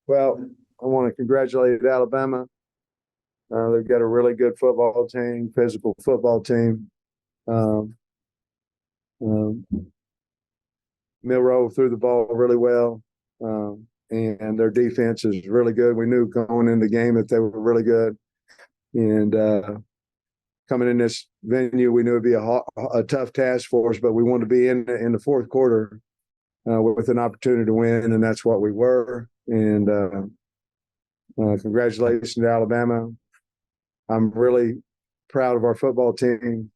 Well, I want to congratulate Alabama. They've got a really good football team, physical football team. Um, um, Milroe threw the ball really well, and their defense is really good. We knew going into the game that they were really good. And coming in this venue, we knew it'd be a tough task for us, but we wanted to be in the fourth quarter with an opportunity to win, and that's what we were. And congratulations to Alabama. I'm really proud of our football team,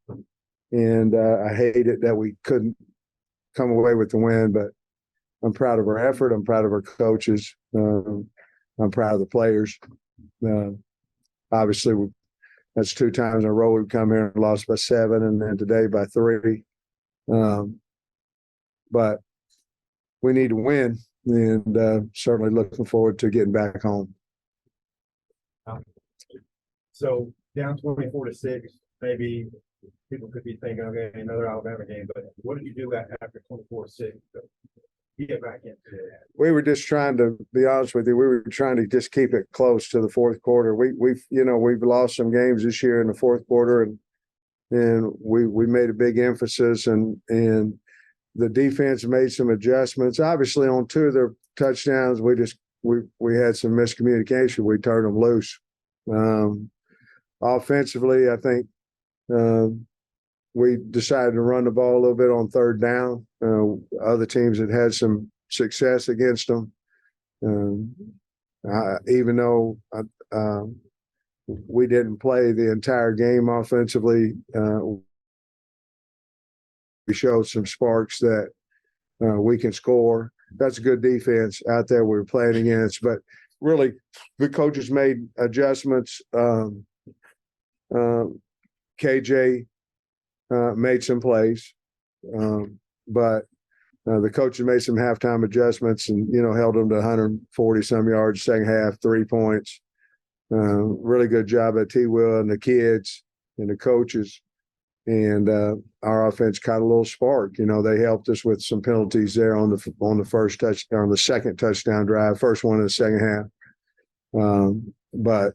and I hate it that we couldn't come away with the win, but I'm proud of our effort. I'm proud of our coaches. I'm proud of the players. Uh, Obviously, that's 2 times in a row we've come here and lost by 7, and then today by 3. But we need to win, and certainly looking forward to getting back home. So down 24-6, maybe people could be thinking, okay, another Alabama game, but what did you do after 24-6 to get back into it? We were just trying to be honest with you. We were trying to just keep it close to the fourth quarter. We've lost some games this year in the fourth quarter, and we made a big emphasis, and the defense made some adjustments. Obviously, on 2 of their touchdowns, we had some miscommunication. We turned them loose. Offensively, I think we decided to run the ball a little bit on 3rd down. Other teams had some success against them. Even though we didn't play the entire game offensively, we showed some sparks that we can score. That's a good defense out there we were playing against. But really, the coaches made adjustments. KJ made some plays, but the coaches made some halftime adjustments and, held them to 140 some yards, second half, 3 points. Really good job at T. Will and the kids and the coaches. And our offense caught a little spark. They helped us with some penalties there on the first touch, on the second touchdown drive, first one in the second half. But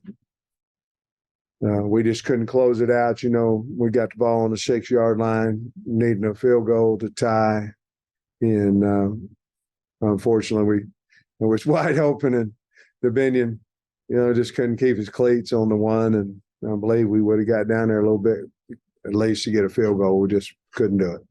we just couldn't close it out. We got the ball on the 6-yard line, needing a field goal to tie. And unfortunately, it was wide open, and Dominion, just couldn't keep his cleats on the one. And I believe we would have got down there a little bit, at least to get a field goal. We just couldn't do it.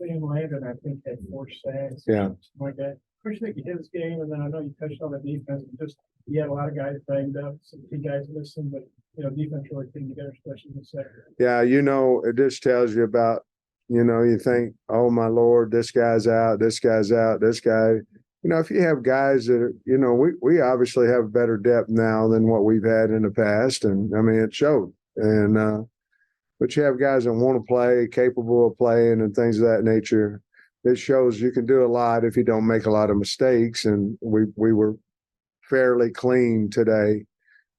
Sam Landon, I think, had 4 sacks. Yeah. Something like that. First thing his game, and then I know you touched on the defense, but just you had a lot of guys banged up, some key guys missing, but defense really came together, especially in the second. Yeah, it just tells you about, you think, oh my Lord, this guy's out, this guy's out, this guy. If you have guys that are, we obviously have better depth now than what we've had in the past, and I mean it showed. And but you have guys that want to play, capable of playing, and things of that nature. It shows you can do a lot if you don't make a lot of mistakes, and we were fairly clean today.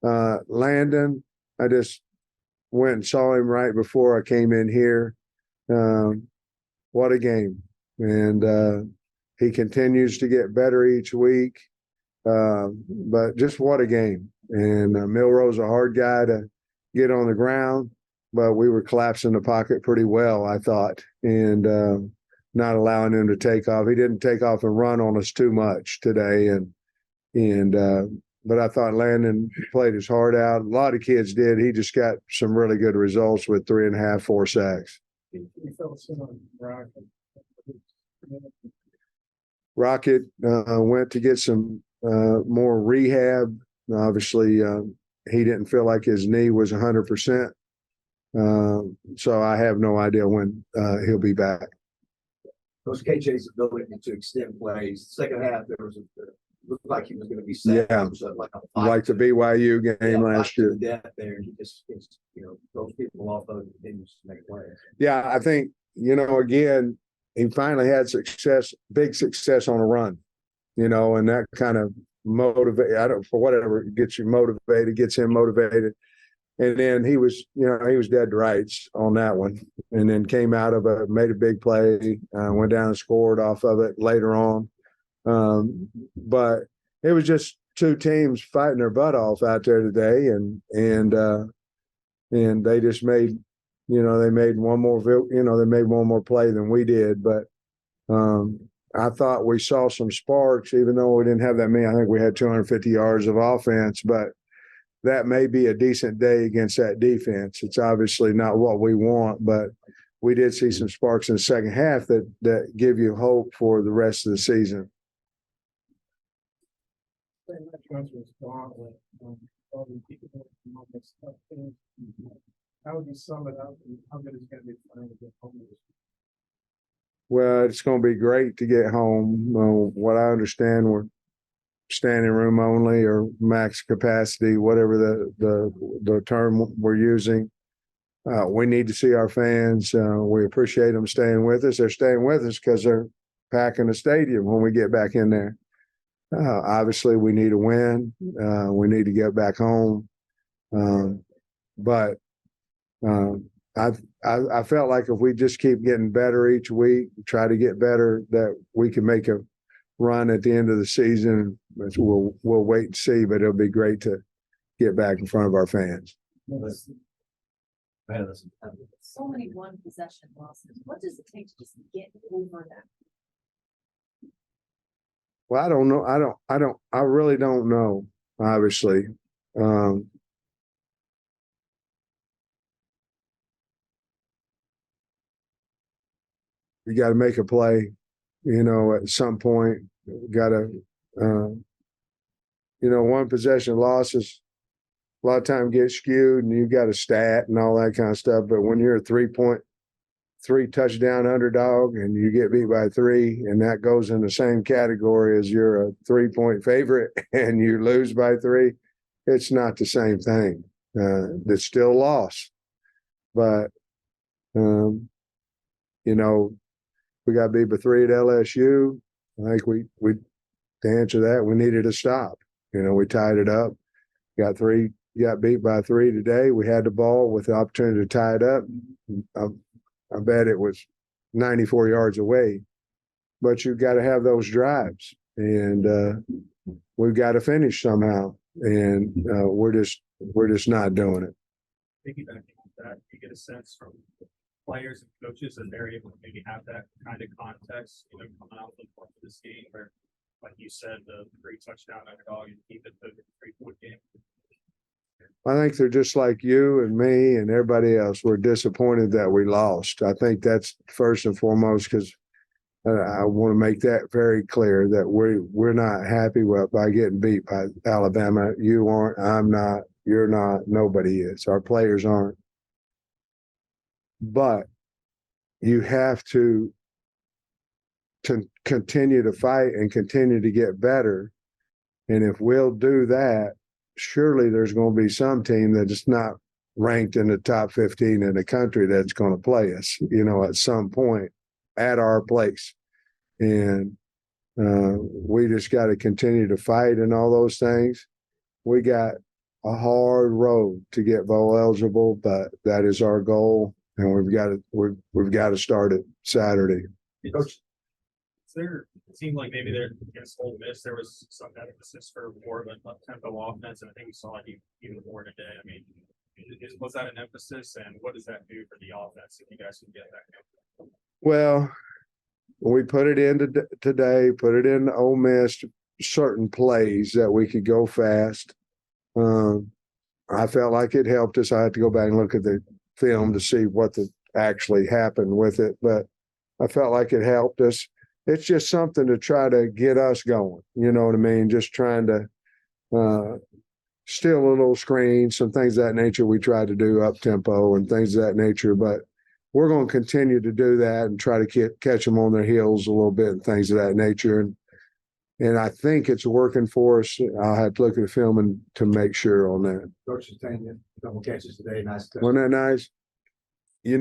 Landon, I just went and saw him right before I came in here. What a game. And he continues to get better each week. But just what a game. And Milroe's a hard guy to get on the ground, but we were collapsing the pocket pretty well, I thought, and not allowing him to take off. He didn't take off and run on us too much today. But I thought Landon played his heart out. A lot of kids did. He just got some really good results with 3.5, 4 sacks. Rocket went to get some more rehab. Obviously, he didn't feel like his knee was 100%. So I have no idea when he'll be back. Coach KJ's ability to extend plays. Second half, there was looked like he was going to be set. Yeah, like the BYU game last year. Depth there, he just throws people off of it and continues to make plays. Yeah, I think again, he finally had big success on a run. And that kind of for whatever gets you motivated, gets him motivated. And then he was dead to rights on that one, and then came out of made a big play, went down and scored off of it later on. But it was just two teams fighting their butt off out there today, and they just made, they made one more, they made one more play than we did. But I thought we saw some sparks, even though we didn't have that many. I think we had 250 yards of offense, but that may be a decent day against that defense. It's obviously not what we want, but we did see some sparks in the second half that give you hope for the rest of the season. How would you sum it up, and how good is it going to be for them to get home? Well, it's going to be great to get home. What I understand, we're standing room only or max capacity, whatever the term we're using. We need to see our fans. We appreciate them staying with us. They're staying with us because they're packing the stadium when we get back in there. Obviously, we need a win. We need to get back home. But I felt like if we just keep getting better each week, try to get better, that we can make a run at the end of the season. We'll wait and see, but it'll be great to get back in front of our fans. So many one possession losses. What does it take to just get over that? Well, I don't know. I really don't know, obviously. You got to make a play, at some point. Got to, one possession losses a lot of time get skewed, and you've got a stat and all that kind of stuff. But when you're a 3 touchdown underdog and you get beat by 3, and that goes in the same category as you're a 3-point favorite and you lose by 3, it's not the same thing. It's still loss. But, we got beat by 3 at LSU. I think we to answer that, we needed to stop. We tied it up, got beat by 3 today. We had the ball with the opportunity to tie it up. I bet it was 94 yards away, but you've got to have those drives, and we've got to finish somehow. And we're just not doing it. Piggybacking on that, you get a sense from players and coaches that they're able to maybe have that kind of context, coming out of this game where, like you said, the 3 touchdown underdog and keep it to the 3-point game. I think they're just like you and me and everybody else. We're disappointed that we lost. I think that's first and foremost, because I want to make that very clear that we're not happy by getting beat by Alabama. You aren't, I'm not, you're not, nobody is. Our players aren't. But you have to continue to fight and continue to get better. And if we'll do that, surely there's going to be some team that is not ranked in the top 15 in the country that's going to play us, at some point at our place. And we just got to continue to fight and all those things. We got a hard road to get bowl eligible, but that is our goal. And we've got to start it Saturday. It seemed like maybe there against Ole Miss there was some emphasis for more of an up-tempo offense, and I think we saw it even more today. I mean, was that an emphasis, and what does that do for the offense if you guys can get that? Well, we put it in today, put it in Ole Miss, certain plays that we could go fast. I felt like it helped us. I had to go back and look at the film to see what actually happened with it, but I felt like it helped us. It's just something to try to get us going. You know what I mean? Just trying to steal a little screen, some things of that nature we try to do up tempo and things of that nature. But we're going to continue to do that and try to catch them on their heels a little bit and things of that nature. And I think it's working for us. I'll have to look at the film and to make sure on that. Coach Tanya, double catches today. Nice. Wasn't that nice? It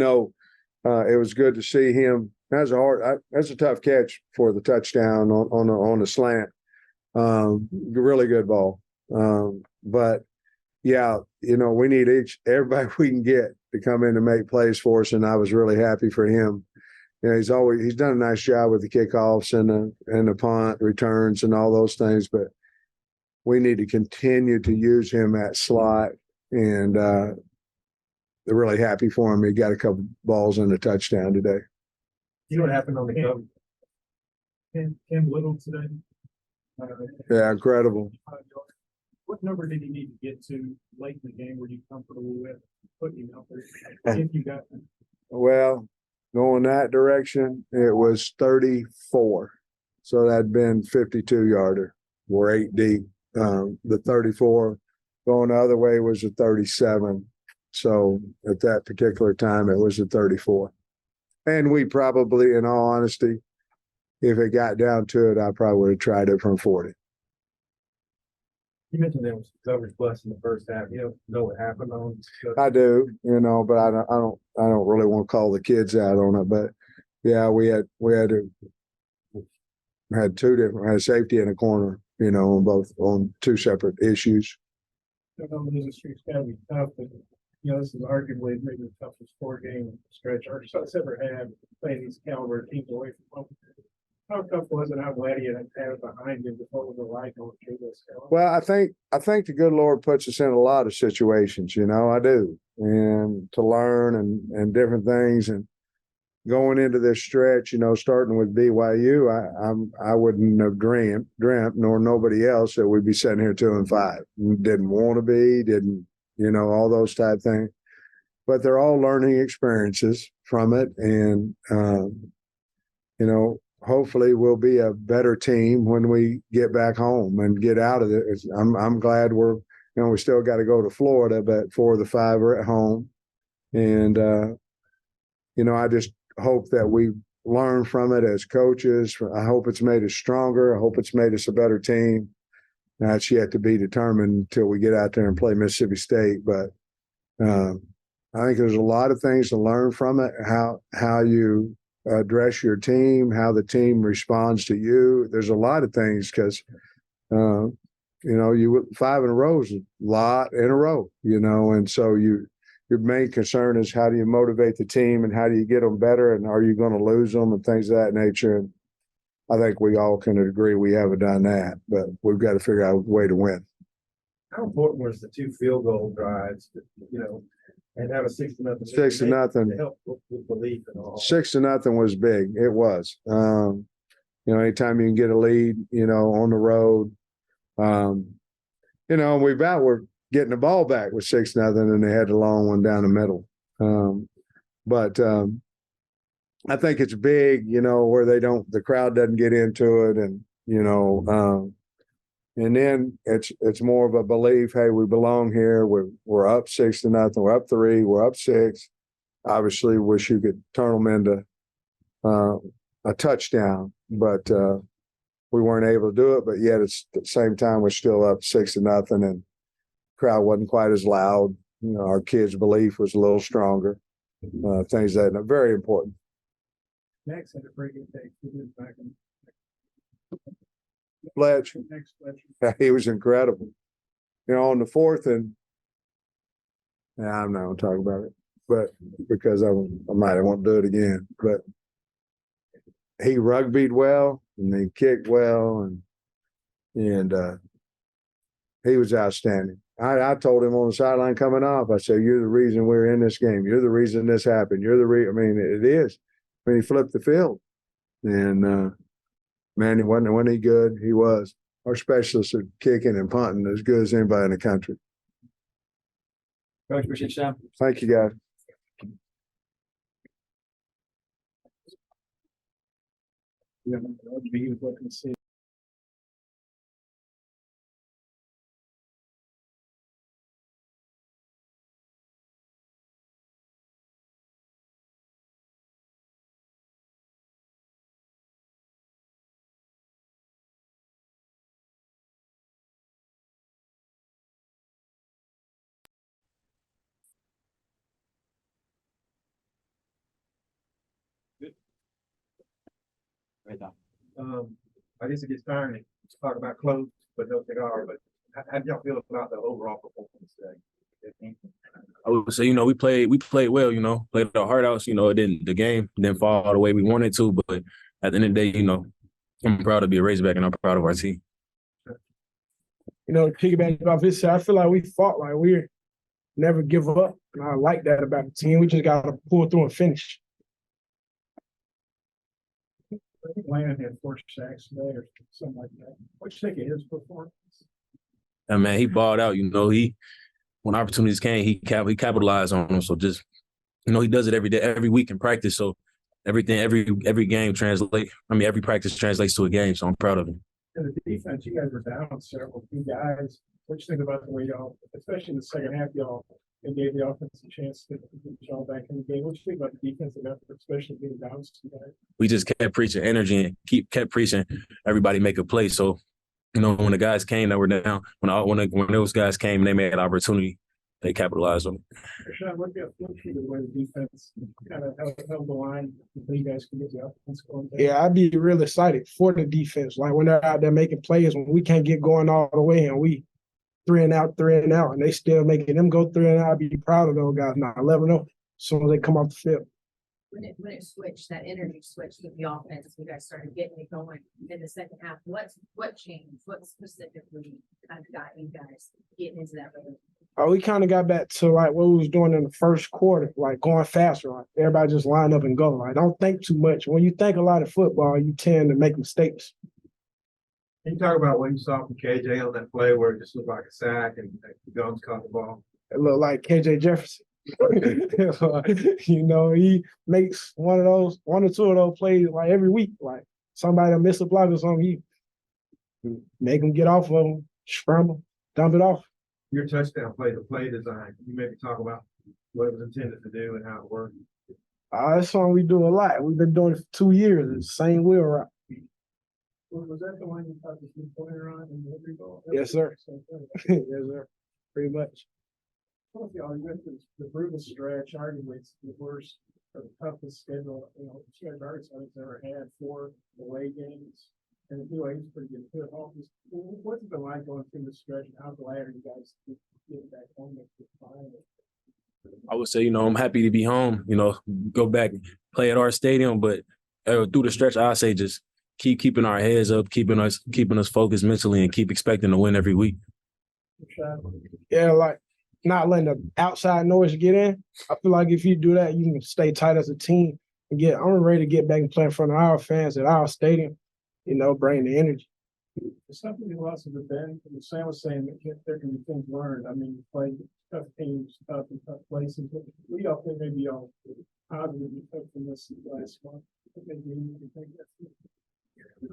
was good to see him. That's a tough catch for the touchdown on the slant. Really good ball. But yeah, we need everybody we can get to come in and make plays for us. And I was really happy for him. you know, he's done a nice job with the kickoffs and the punt returns and all those things, but we need to continue to use him at slot. And they're really happy for him. He got a couple balls and a touchdown today. You know what happened on the cover? Cam Little today. Yeah, incredible. What number did he need to get to late in the game? Were you comfortable with putting him out there? If you got him? Well, going that direction, it was 34. So that'd been 52-yarder. We're 8 deep. The 34 going the other way was a 37. So at that particular time, it was a 34. And we probably, in all honesty, if it got down to it, I probably would have tried it from 40. You mentioned there was coverage plus in the first half. You know what happened on? I do, you know, but I don't really want to call the kids out on it. But yeah, we had had safety in a corner, you know, on two separate issues. I know the losing streak's gotta be tough, but you know, this is arguably maybe the toughest 4-game stretch Arkansas ever had, playing these caliber teams away from home. How tough was it? How glad you had it behind you? What was it like going through this? Well, I think the good Lord puts us in a lot of situations, you know, I do, and to learn and different things. And going into this stretch, you know, starting with BYU, I wouldn't have dreamt, nor nobody else, that we'd be sitting here 2-5. Didn't want to be, didn't, you know, all those type things. But they're all learning experiences from it, and you know, hopefully we'll be a better team when we get back home and get out of it. I'm glad we still got to go to Florida, but 4 of the 5 are at home. And, you know, I just hope that we learn from it as coaches. I hope it's made us stronger. I hope it's made us a better team. That's yet to be determined until we get out there and play Mississippi State. But I think there's a lot of things to learn from it, how you address your team, how the team responds to you. There's a lot of things because, you know, 5 in a row is a lot in a row, you know, and so your main concern is how do you motivate the team and how do you get them better and are you going to lose them and things of that nature. And I think we all can agree we haven't done that, but we've got to figure out a way to win. How important was the 2 field goal drives, you know, and have a 6-0 6-0 to help with belief and all? 6-0 was big. It was. You know, anytime you can get a lead, you know, on the road, you know, we're getting the ball back with 6-0, and they had the long one down the middle. But I think it's big, you know, where the crowd doesn't get into it, and you know, and then it's more of a belief. Hey, we belong here. We're up 6-0. We're up 3. We're up 6. Obviously, wish you could turn them into a touchdown, but we weren't able to do it. But yet, it's at the same time we're still up 6-0, and crowd wasn't quite as loud. You know, our kids' belief was a little stronger. Things that are very important. Max had a pretty good day. He was back in. Fletch, Next Fletcher. he was incredible. You know, on the 4th, and I'm not going to talk about it, but because I might want to do it again. But he rugbyed well, and he kicked well, and he was outstanding. I told him on the sideline coming off, I said, "You're the reason we're in this game. You're the reason this happened. You're the reason." I mean, it is. I mean, he flipped the field, and man, wasn't he good? He was. Our specialists are kicking and punting as good as anybody in the country. Coach, appreciate your time. Thank you, guys. Yeah, I'd be looking to see. I guess it gets tiring to talk about clothes, but no cigar. But how do y'all feel about the overall performance today? I would say, we played well, played our heart out. The game didn't fall the way we wanted to, but at the end of the day, I'm proud to be a Razorback and I'm proud of our team. Piggyback off this, I feel like we fought like we never give up. And I like that about the team. We just got to pull through and finish. I think Landon had 4 sacks today or something like that. What you think of his performance? And man, he balled out. When opportunities came, he capitalized on them. So just, he does it every day, every week in practice. So every game every practice translates to a game. So I'm proud of him. And the defense, you guys were down several key guys. What you think about the way y'all, especially in the second half, y'all, and gave the offense a chance to get y'all back in the game? What you think about the defensive effort, especially being down some guys? We just kept preaching energy and kept preaching everybody make a play. So, when the guys came that were down, when those guys came and they made an opportunity, they capitalized on it. Rashawn, what do you feel the way the defense kind of held the line until you guys can get the offense going? Yeah, I'd be real excited for the defense. Like when they're out there making plays, when we can't get going all the way and we 3 and out, and they still making them go 3 and out, I'd be proud of those guys now. 11-0 as soon as they come off the field. When it switched, that energy switched with the offense, you guys started getting it going in the second half. What changed? What specifically kind of got you guys getting into that rhythm? We kind of got back to like what we was doing in the first quarter, like going faster. Like everybody just line up and go. Like don't think too much. When you think a lot of football, you tend to make mistakes. Can you talk about what you saw from KJ on that play where it just looked like a sack and Gums caught the ball? It looked like KJ Jefferson. He makes one or two of those plays like every week. Like somebody will miss a block or something, he make them get off of them, scramble, dump it off. Your touchdown play, the play design, you maybe talk about what it was intended to do and how it worked. That's something we do a lot. We've been doing it for 2 years. It's the same wheel route. Was that the one you thought the pointer on in the every ball? Yes, sir. Yes, sir. Pretty much. Well, y'all, you went through the brutal stretch, arguably it's the worst or the toughest schedule, Stretch Arkansas's ever had, 4 away games. And the UAE is pretty good to home. What's it been like going through the stretch and how glad are you guys to get back home and find it? I would say, I'm happy to be home, go back, play at our stadium, but through the stretch, I say just keeping our heads up, keeping us focused mentally and keep expecting to win every week. Yeah, like not letting the outside noise get in. I feel like if you do that, you can stay tight as a team and I'm ready to get back and play in front of our fans at our stadium, bring the energy. Something you lost in the bend, and Sam was saying that there can be things learned. I mean, you play tough teams, tough places. But we all think maybe y'all positive from this last month.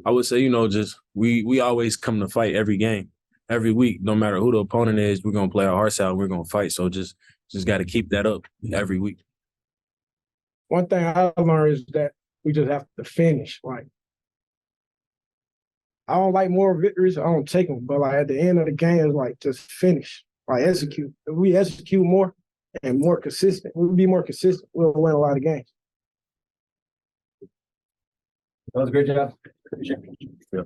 I would say, just we always come to fight every game, every week, no matter who the opponent is. We're gonna play our hearts out. We're gonna fight. So just got to keep that up every week. One thing I learned is that we just have to finish. Like I don't like more victories. I don't take them, but like at the end of the game, it's like just finish. Like execute. If we execute more and more consistent, we'll be more consistent. We'll win a lot of games. That was a great job. Yeah.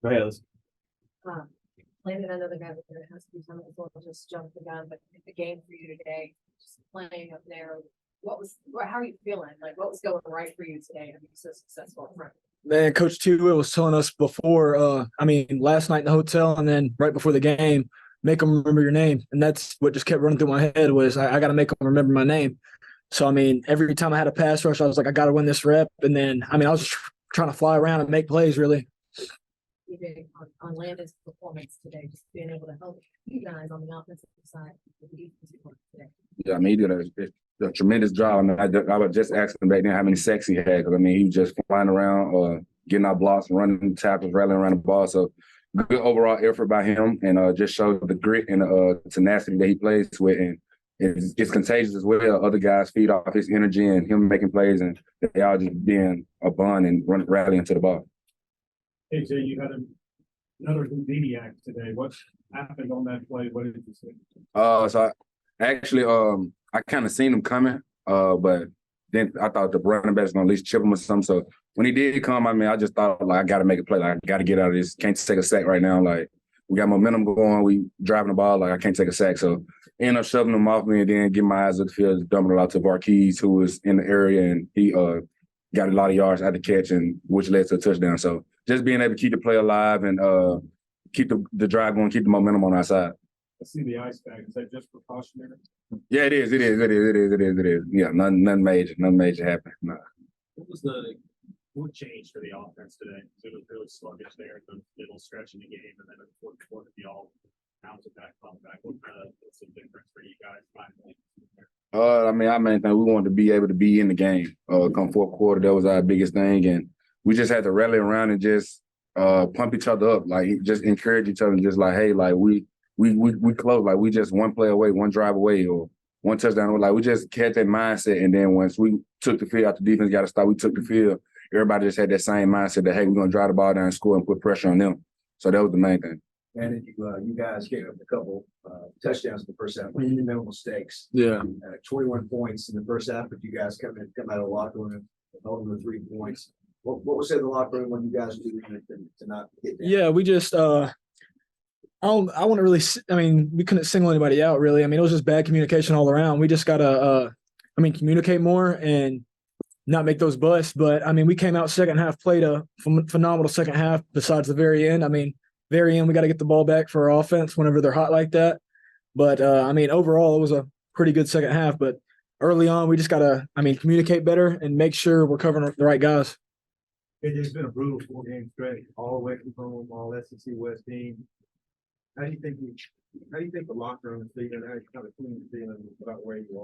Go ahead, Liz. Landon, I know the guy was going to ask you something, so I'll just jump the gun, but the game for you today, just playing up there, how are you feeling? Like, what was going right for you today to be so successful up front? Man, Coach T. Will was telling us before, last night in the hotel and then right before the game, make them remember your name. And that's what just kept running through my head was I got to make them remember my name. So, every time I had a pass rush, I was like, I got to win this rep. And then, I was just trying to fly around and make plays, really. You did on Landon's performance today, just being able to help you guys on the offensive side with the defensive work today. Yeah, he did a tremendous job. I was just asking back then how many sacks he had because he was just flying around, getting our blocks, running tackles, rallying around the ball. So good overall effort by him, and just showed the grit and tenacity that he plays with, and it's contagious as well. Other guys feed off his energy and him making plays, and they all just being a bond and rallying to the ball. AJ, you had another Houdini act today. What happened on that play? What did you see? So I kind of seen him coming, but then I thought the running back was gonna at least chip him or something. So when he did come, I mean, I just thought like I got to make a play. Like I got to get out of this. Can't take a sack right now. Like we got momentum going. We driving the ball. Like I can't take a sack. So end up shoving him off me and then getting my eyes at the field, dumping it out to Barkeys, who was in the area, and he got a lot of yards at the catch, and which led to a touchdown. So just being able to keep the play alive and keep the drive going, keep the momentum on our side. I see the ice bag. Is that just precautionary? Yeah, it is. Yeah, nothing major happened. Nah. What changed for the offense today? It was really sluggish there in the middle stretch of the game, and then in the fourth quarter, the all bounced back, what's the difference for you guys finally? I mean, our main thing, we wanted to be able to be in the game. Come fourth quarter, that was our biggest thing, and we just had to rally around and just pump each other up, like just encourage each other, and just like, hey, like we close, like we just one play away, one drive away, or one touchdown. Like we just had that mindset, and then once we took the field, after defense got to stop, we took the field. Everybody just had that same mindset that hey, we're gonna drive the ball down, and score, and put pressure on them. So that was the main thing. And you guys gave up a couple touchdowns in the first half, minimal mistakes. Yeah. 21 points in the first half, but you guys come out of the locker room, holding the 3 points. What was said in the locker room when you guys do to not get that? Yeah, we just I want to really. I mean, we couldn't single anybody out really. I mean, it was just bad communication all around. We just gotta, communicate more and not make those busts. But I mean, we came out second half, played a phenomenal second half. Besides the very end, I mean, very end, we got to get the ball back for our offense whenever they're hot like that. But I mean, overall, it was a pretty good second half. But early on, we just gotta, communicate better and make sure we're covering the right guys. It's been a brutal 4-game stretch, all the way from home, all SEC West team. How do you think the locker room is feeling? How do you kind of feeling about where you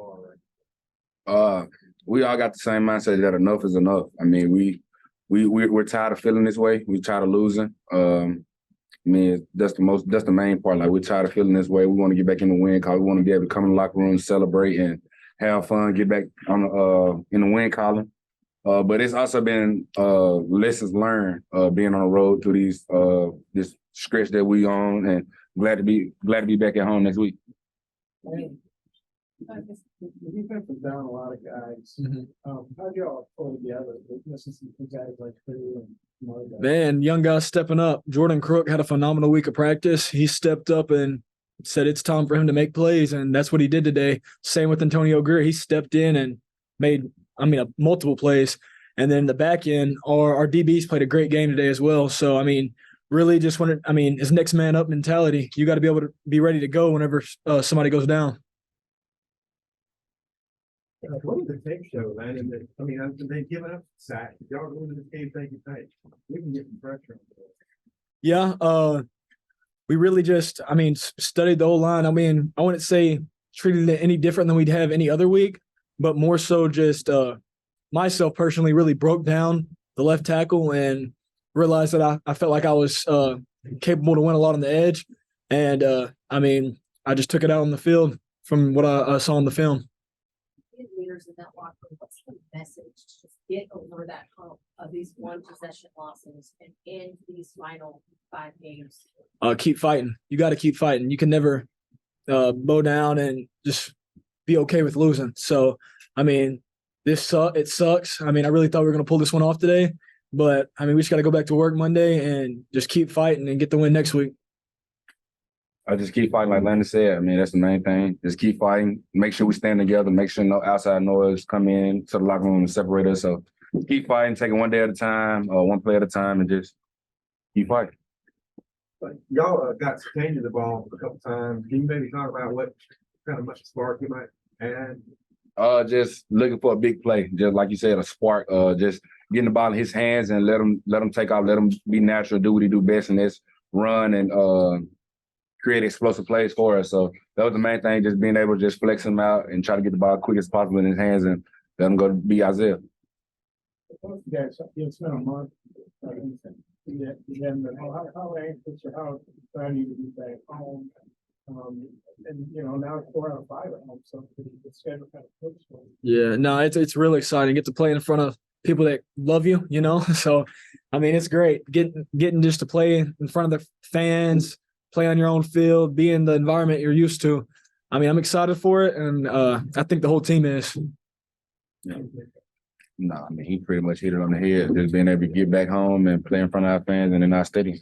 are? We all got the same mindset that enough is enough. I mean, we're tired of feeling this way. We're tired of losing. That's the main part. Like we're tired of feeling this way. We want to get back in the win column. We want to be able to come in the locker room, celebrate, and have fun. Get back on in the win column. But it's also been lessons learned being on the road through this stretch that we on, and glad to be back at home next week. The defense was down a lot of guys. How'd y'all pull together? Missing some guys like Crew and Man, young guys stepping up. Jordan Crook had a phenomenal week of practice. He stepped up and said it's time for him to make plays, and that's what he did today. Same with Antonio Greer. He stepped in and made, multiple plays. And then the back end, our DBs played a great game today as well. So, really just it's next man up mentality. You got to be able to be ready to go whenever somebody goes down. What did the tape show, man? They've given up sack. Y'all going to this game thinking, hey, we can get some pressure on the Yeah, we really just, studied the whole line. I wouldn't say treated it any different than we'd have any other week, but more so just myself personally really broke down the left tackle and realized that I felt like I was capable to win a lot on the edge. And, I just took it out on the field from what I saw on the film. Leaders in that locker room, what's the message to just get over that hump of these one possession losses and in these final 5 games? Keep fighting. You got to keep fighting. You can never bow down and just be okay with losing. So, it sucks. I really thought we were going to pull this one off today, but we just got to go back to work Monday and just keep fighting and get the win next week. I just keep fighting, like Landon said. That's the main thing. Just keep fighting. Make sure we stand together. Make sure no outside noise come in to the locker room and separate us. So keep fighting, take it one day at a time, one play at a time, and just keep fighting. Y'all got Tanya the ball a couple times. Can you maybe talk about what kind of much spark you might add? Just looking for a big play. Just like you said, a spark. Just getting the ball in his hands and let him take off. Let him be natural. Do what he do best, and that's run and create explosive plays for us. So that was the main thing, just being able to just flex him out and try to get the ball quick as possible in his hands and let him go be Isaiah. You guys, it's been a month. How anxious or how proud you to be back home? Now it's 4 out of 5 at home, so the schedule kind of flips for you. Yeah, no, it's really exciting. Get to play in front of people that love you, So I mean, it's great getting just to play in front of the fans, play on your own field, be in the environment you're used to. I mean, I'm excited for it, and I think the whole team is. No, I mean, he pretty much hit it on the head. Just being able to get back home and play in front of our fans and in our stadium.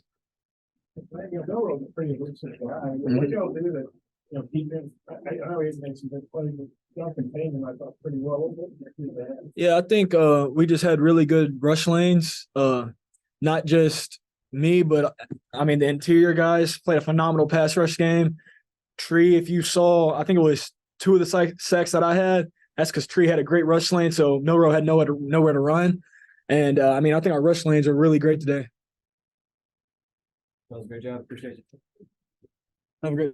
You know, Bill was a pretty lucid guy. What y'all do that, you know, defense, I know he's made some good plays, but y'all contained him, I thought, pretty well. What do they have? Yeah, I think we just had really good rush lanes. Not just me, but I mean the interior guys played a phenomenal pass rush game. Tree, if you saw, I think it was 2 of the sacks that I had. That's because Tree had a great rush lane, so Milrow had nowhere to run. And I mean, I think our rush lanes are really great today. That was a great job. Appreciate it. Have a great